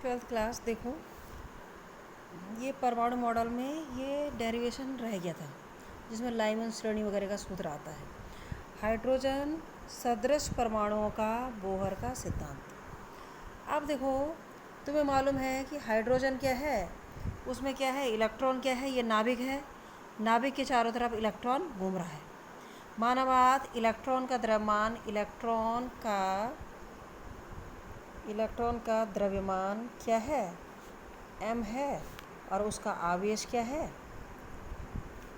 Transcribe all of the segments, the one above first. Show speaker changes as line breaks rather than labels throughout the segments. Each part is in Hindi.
ट्वेल्थ क्लास देखो, ये परमाणु मॉडल में ये डेरिवेशन रह गया था जिसमें लाइमन श्रेणी वगैरह का सूत्र आता है। हाइड्रोजन सदृश परमाणुओं का बोहर का सिद्धांत। अब देखो, तुम्हें मालूम है कि हाइड्रोजन क्या है, उसमें क्या है, इलेक्ट्रॉन क्या है, ये नाभिक है। नाभिक के चारों तरफ इलेक्ट्रॉन घूम रहा है। माना बात, इलेक्ट्रॉन का द्रव्यमान, इलेक्ट्रॉन का द्रव्यमान क्या है, m है, और उसका आवेश क्या है,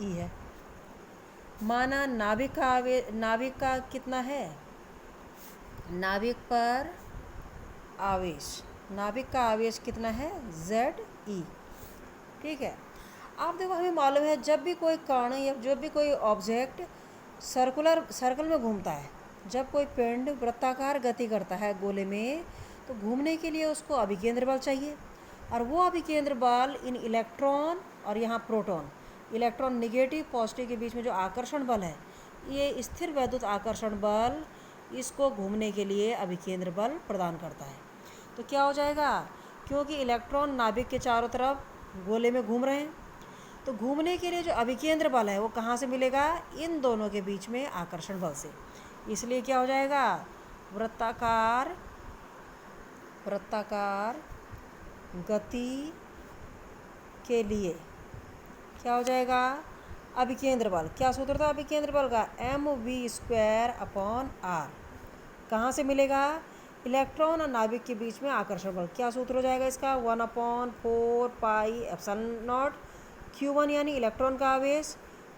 E है। माना नाभिक का कितना है, नाभिक का आवेश कितना है, ZE। ठीक है। आप देखो, हमें मालूम है जब भी कोई कण या जब भी कोई ऑब्जेक्ट सर्कल में घूमता है, जब कोई पिंड वृत्ताकार गति करता है गोले में, तो घूमने के लिए उसको अभिकेंद्र बल चाहिए। और वो अभिकेंद्र बल इन इलेक्ट्रॉन और यहाँ प्रोटॉन, इलेक्ट्रॉन निगेटिव पॉजिटिव के बीच में जो आकर्षण बल है, ये स्थिर वैद्युत आकर्षण बल इसको घूमने के लिए अभिकेंद्र बल प्रदान करता है। तो क्या हो जाएगा, क्योंकि इलेक्ट्रॉन नाभिक के चारों तरफ गोले में घूम रहे हैं, तो घूमने के लिए जो अभिकेंद्र बल है वो कहाँ से मिलेगा, इन दोनों के बीच में आकर्षण बल से। इसलिए क्या हो जाएगा, वृत्ताकार गति के लिए क्या हो जाएगा, अभिकेंद्र बल। क्या सूत्र था अभिकेंद्र बल का, mv²/r। कहाँ से मिलेगा, इलेक्ट्रॉन और नाभिक के बीच में आकर्षण बल। क्या सूत्र हो जाएगा इसका, 1/4πε0 Q1 यानी इलेक्ट्रॉन का आवेश,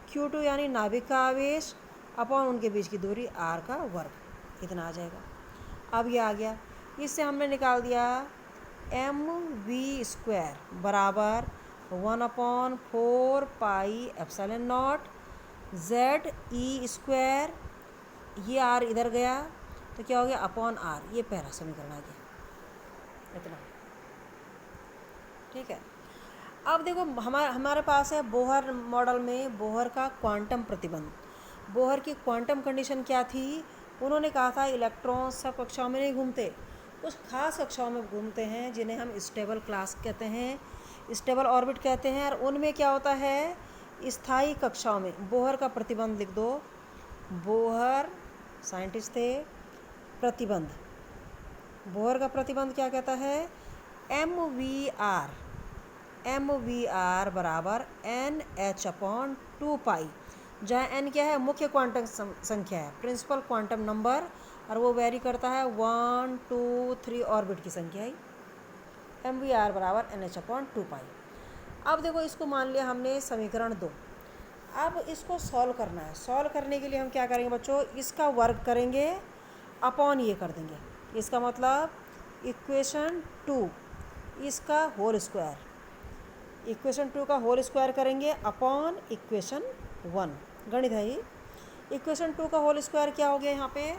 Q2 यानी नाभिक का आवेश, अपॉन उनके बीच की दूरी r का वर्ग। इतना आ जाएगा। अब ये आ गया, इससे हमने निकाल दिया mv² बराबर 1/4πε0 ZE²। ये r इधर गया तो क्या हो गया, अपॉन r। ये पहला समीकरण आ गया, इतना। ठीक है। अब देखो, हमारे पास है बोहर मॉडल में बोहर का क्वांटम प्रतिबंध। बोहर की क्वांटम कंडीशन क्या थी, उन्होंने कहा था इलेक्ट्रॉन सब कक्षाओं में नहीं घूमते, कुछ खास कक्षाओं में घूमते हैं जिन्हें हम स्टेबल क्लास कहते हैं, स्टेबल ऑर्बिट कहते हैं। और उनमें क्या होता है, स्थायी कक्षाओं में बोहर का प्रतिबंध लिख दो। बोहर साइंटिस्ट थे, प्रतिबंध, बोहर का प्रतिबंध क्या कहता है, mvr बराबर NH/2π, जहाँ n क्या है, मुख्य क्वांटम संख्या है, प्रिंसिपल क्वांटम नंबर, और वो वेरी करता है 1, 2, 3 ऑर्बिट की संख्या है। mvr बराबर NH/2π। अब देखो, इसको मान लिया हमने समीकरण 2। अब इसको सॉल्व करना है। सॉल्व करने के लिए हम क्या करेंगे बच्चों, इसका वर्ग करेंगे, अपॉन ये कर देंगे। इसका मतलब इक्वेशन 2 इसका होल स्क्वायर, इक्वेशन 2 का होल स्क्वायर करेंगे अपॉन इक्वेशन 1। गणित है ये। इक्वेशन 2 का होल स्क्वायर क्या हो गया, यहाँ पे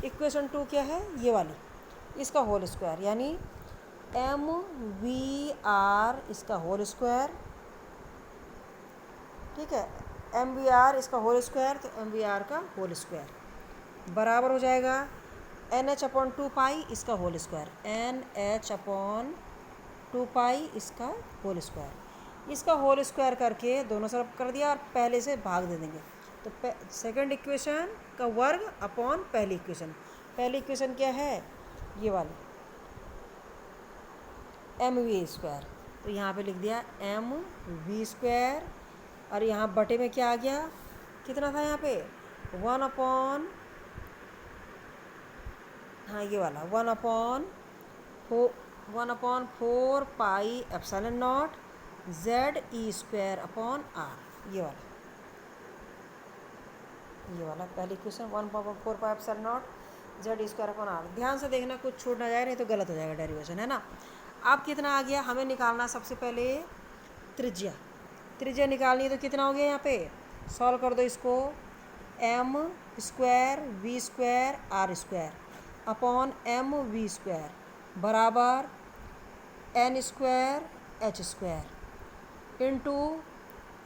इक्वेशन 2 क्या है, ये वाली, इसका होल स्क्वायर यानी mvr इसका होल स्क्वायर। ठीक है, mvr इसका होल स्क्वायर, तो mvr का होल स्क्वायर बराबर हो जाएगा NH/2π इसका होल स्क्वायर, NH/2π इसका होल स्क्वायर। इसका होल स्क्वायर करके दोनों तरफ कर दिया और पहले से भाग दे देंगे। तो सेकंड इक्वेशन का वर्ग अपॉन पहली इक्वेशन। पहली इक्वेशन क्या है, ये वाली, mv²। तो यहाँ पे लिख दिया mv², और यहाँ बटे में क्या आ गया, कितना था यहाँ पे, 1/4, हाँ ये वाला 1/4πε0 ZE²/r। ये वाला पहली क्वेश्चन 1/4πε0 ZE²/r। ध्यान से देखना, कुछ छूट ना जाए, नहीं तो गलत हो जाएगा डेरिवेशन, है ना। अब कितना आ गया, हमें निकालना सबसे पहले त्रिज्या निकालनी है। तो कितना हो गया, यहाँ पे सॉल्व कर दो इसको, m²v²r² अपॉन mv² बराबर n²h² इंटू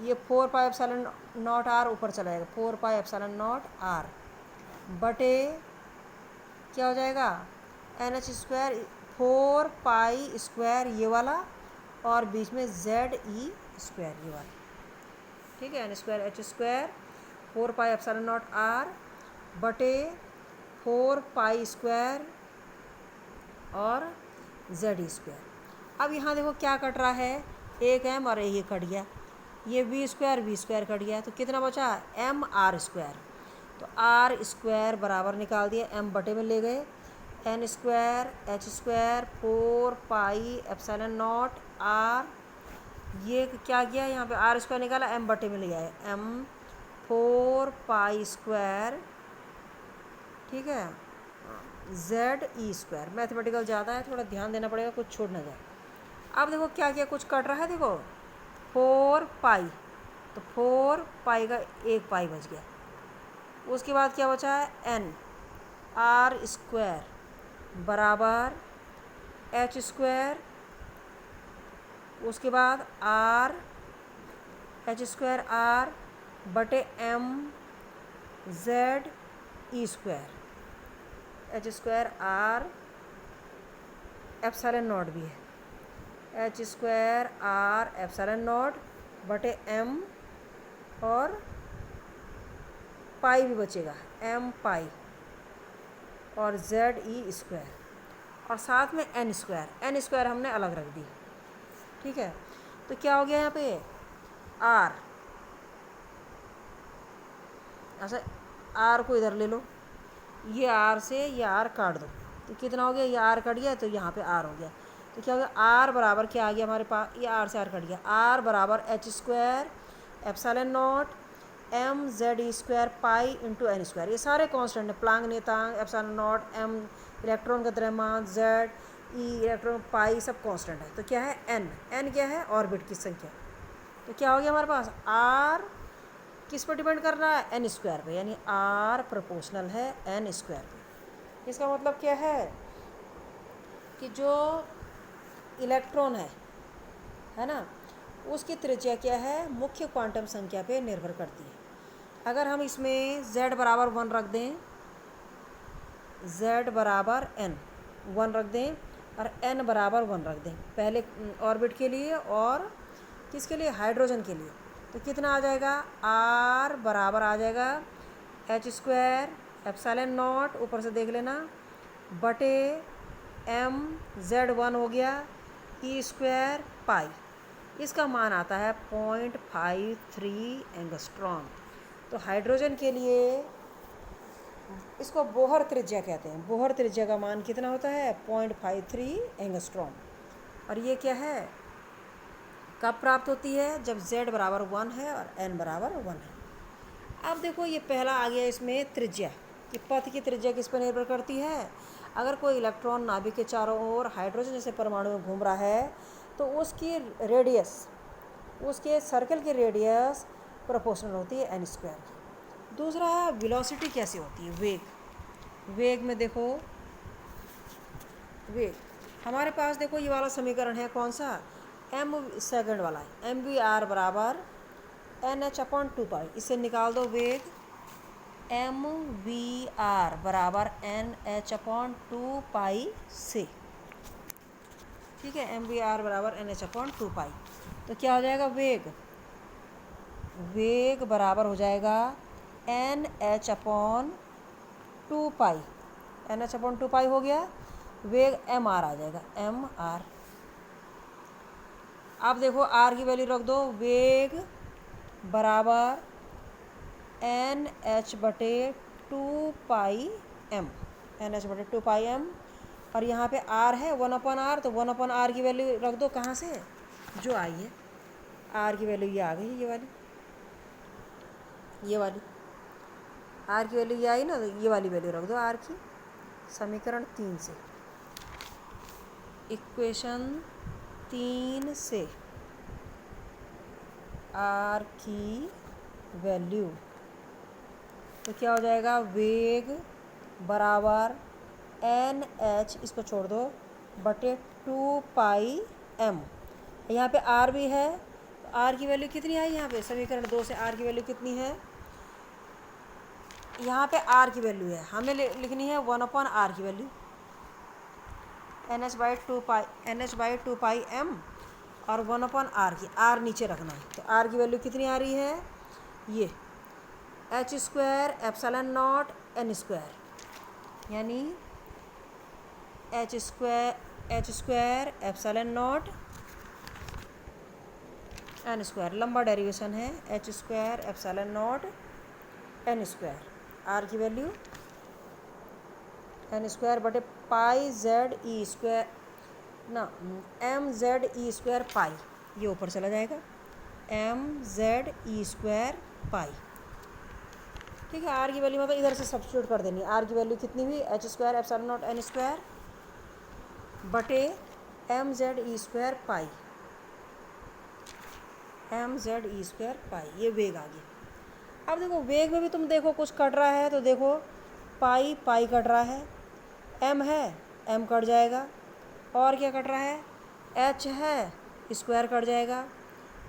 ये 4πε0r ऊपर चला जाएगा, 4πε0r बटे क्या हो जाएगा, NH² 4 पाई स्क्वायर ये वाला, और बीच में जेड ई स्क्वायर ये वाला, ठीक है, N square H square 4 pi epsilon nought R बटे 4 पाई स्क्वायर और जेड ई स्क्वायर। अब यहाँ देखो क्या कट रहा है, एक एम और ये कट गया, ये वी स्क्वायर कट गया, तो कितना बचा एम आर स्क्वायर। तो आर स्क्वायर बराबर निकाल दिया, एम बटे में ले गए, N square H square 4 pi epsilon nought R, ये क्या किया यहाँ पे आर स्क्वायर निकाला, एम बटे में ले आए, एम 4 पाई स्क्वायर, ठीक है, जेड ई स्क्वायर। मैथमेटिकल ज़्यादा है, थोड़ा ध्यान देना पड़ेगा, कुछ छूट ना जाए। अब देखो क्या किया, कुछ कट रहा है, देखो 4 पाई, तो 4 पाई का एक पाई बच गया। उसके बाद क्या बचा है, एन आर स्क्वायर बराबर एच स्क्वायर, उसके बाद आर एच स्क्वायर आर बटे M Z E square, H square R epsilon nought भी है, H square R epsilon nought बटे एम और पाई भी बचेगा, एम पाई और जेड ई स्क्वायर, और साथ में एन स्क्वायर हमने अलग रख दी, ठीक है। तो क्या हो गया यहाँ पे आर, ऐसा आर को इधर ले लो, ये आर से ये आर काट दो, तो कितना हो गया, ये आर कट गया तो यहाँ पे आर हो गया। तो क्या हो गया, आर बराबर क्या आ गया हमारे पास, ये आर से आर कट गया, आर बराबर H square epsilon nought M Z E square pi into N square. ये सारे कांस्टेंट हैं, प्लांक नियतांक एप्सिलॉन नॉट, एम इलेक्ट्रॉन का द्रव्यमान, जेड ई इलेक्ट्रॉन पाई सब कांस्टेंट है। तो क्या है एन क्या है, ऑर्बिट की संख्या। तो क्या हो गया हमारे पास, आर किस पर डिपेंड कर रहा है, एन स्क्वायर पे, यानी आर प्रोपोर्शनल है एन स्क्वायर पे। इसका मतलब क्या है कि जो इलेक्ट्रॉन है ना, उसकी त्रिज्या क्या है, मुख्य क्वांटम संख्या पे निर्भर करती है। अगर हम इसमें z बराबर 1 रख दें, z बराबर n 1 रख दें और n बराबर 1 रख दें, पहले ऑर्बिट के लिए और किसके लिए, हाइड्रोजन के लिए, तो कितना आ जाएगा, r बराबर आ जाएगा एच स्क्वायर एप्सिलॉन नॉट, ऊपर से देख लेना, बटे m z1 हो गया ई स्क्वायर पाई, इसका मान आता है 0.53 एंगस्ट्रॉम। तो हाइड्रोजन के लिए इसको बोहर त्रिज्या कहते हैं, बोहर त्रिज्या का मान कितना होता है 0.53 एंगस्ट्रॉम। और ये क्या है, कब प्राप्त होती है, जब z बराबर 1 है और n बराबर 1 है। अब देखो ये पहला आ गया इसमें त्रिज्या, कि पथ की त्रिज्या किस पर निर्भर करती है। अगर कोई इलेक्ट्रॉन नाभिक के चारों ओर हाइड्रोजन जैसे परमाणु में घूम रहा है, तो उसकी रेडियस, उसके सर्कल की रेडियस प्रोपोर्शनल होती है एन स्क्वायर की। दूसरा है वेलोसिटी कैसे होती है, वेग में देखो, वेग हमारे पास देखो ये वाला समीकरण है, कौन सा, एम सेकंड वाला है, एम वी आर बराबर एन एच अपॉन 2 पाई। इससे निकाल दो वेग, एम वी आर बराबर एन एच अपॉन 2 पाई से, ठीक है, एम वी आर बराबर एन एच अपॉन 2 पाई। तो क्या हो जाएगा, वेग बराबर हो जाएगा एन एच अपॉन 2 पाई, एन एच अपॉन 2 पाई हो गया, वेग एम आर आ जाएगा, एम आर। अब देखो आर की वैल्यू रख दो, वेग बराबर एन एच बटे 2 पाई एम, एन एच बटे 2 पाई एम, और यहाँ पे आर है 1/r, तो 1/r की वैल्यू रख दो, कहाँ से जो आई है, आर की वैल्यू ये आ गई, ये वाली आर की वैल्यू ये आई ना, तो ये वाली वैल्यू रख दो आर की, समीकरण 3 से, इक्वेशन 3 से आर की वैल्यू, तो क्या हो जाएगा, वेग बराबर एन एच, इसको छोड़ दो, बटे 2 पाई एम, यहाँ पे आर भी है, तो आर की वैल्यू कितनी आई यहाँ पे, समीकरण 2 से आर की वैल्यू कितनी है, यहाँ पे आर की वैल्यू है, हमें लिखनी है 1/r की वैल्यू, NH/2 पाई m और 1/r की, r नीचे रखना है। तो r की वैल्यू कितनी आ रही है, ये h²ε0 n², यानी h²ε0 n², लंबा डेरिवेशन है, h²ε0 n²। r की वैल्यू n²/π/z² ना mz² पाई, ये ऊपर चला जाएगा mz² पाई। ठीक है, आर की वैल्यू मतलब इधर से सब्स्टिट्यूट कर देनी है। आर की वैल्यू कितनी हुई, h²ε0 n² बटे mz² पाई, mz² पाई, ये वेग आ गया। अब देखो वेग में भी तुम देखो कुछ कट रहा है, तो देखो पाई पाई कट रहा है, m है m कट जाएगा, और क्या कट रहा है, h है स्क्वायर कट जाएगा,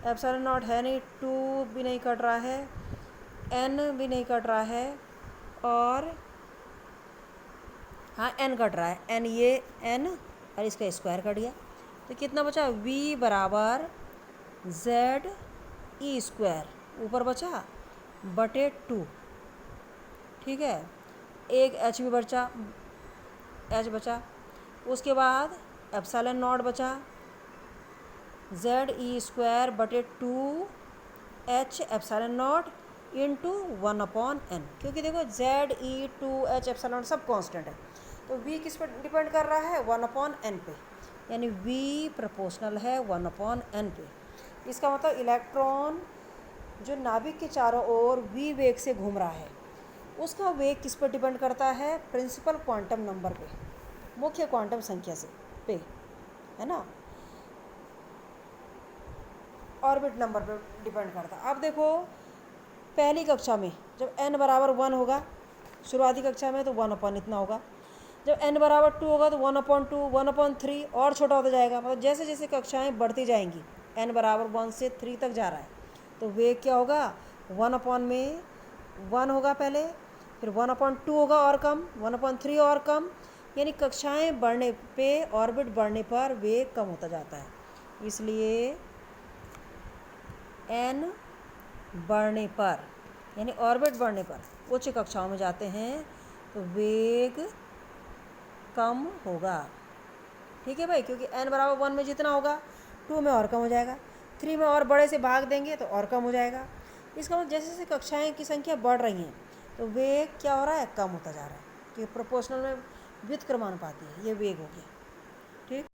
ε0 है नहीं, 2 भी नहीं कट रहा है, n भी नहीं कट रहा है, और हाँ n कट रहा है, n ये n और इसका स्क्वायर कट गया। तो कितना बचा, v बराबर z² ऊपर बचा बटे 2। ठीक है, एक h भी बचा, h बचा, उसके बाद ε0 बचा z² बटे 2h ε0 इंटू 1/n, क्योंकि देखो z 2h ε0 सब कांस्टेंट है, तो v किस पर डिपेंड कर रहा है, 1/n पे, यानी v प्रोपोर्शनल है 1/n पे। इसका मतलब इलेक्ट्रॉन जो नाभिक के चारों ओर v वेग से घूम रहा है, उसका वेग किस पर डिपेंड करता है, प्रिंसिपल क्वांटम नंबर पे, मुख्य क्वांटम संख्या से पे, है ना, ऑर्बिट नंबर पे डिपेंड करता है। अब देखो पहली कक्षा में जब n बराबर 1 होगा, शुरुआती कक्षा में, तो 1/n इतना होगा, जब n बराबर 2 होगा तो 1/2 1/3 और छोटा होता जाएगा। मतलब जैसे जैसे कक्षाएं बढ़ती जाएंगी, n बराबर 1 से 3 तक जा रहा है, तो वेग क्या होगा, 1/n में 1 होगा पहले, फिर 1/2 होगा और कम, 1/3 और कम, यानी कक्षाएं बढ़ने पे, ऑर्बिट बढ़ने पर वेग कम होता जाता है। इसलिए n बढ़ने पर, यानी ऑर्बिट बढ़ने पर, उच्च कक्षाओं में जाते हैं तो वेग कम होगा। ठीक है भाई, क्योंकि n बराबर 1 में जितना होगा 2 में और कम हो जाएगा, 3 में और बड़े से भाग देंगे तो और कम हो जाएगा। इसका मतलब जैसे जैसे कक्षाएं की संख्या बढ़ रही हैं तो वेग क्या हो रहा है, कम होता जा रहा है, क्योंकि प्रोपोर्शनल में व्युत्क्रमानुपाती है, ये वेग हो गया।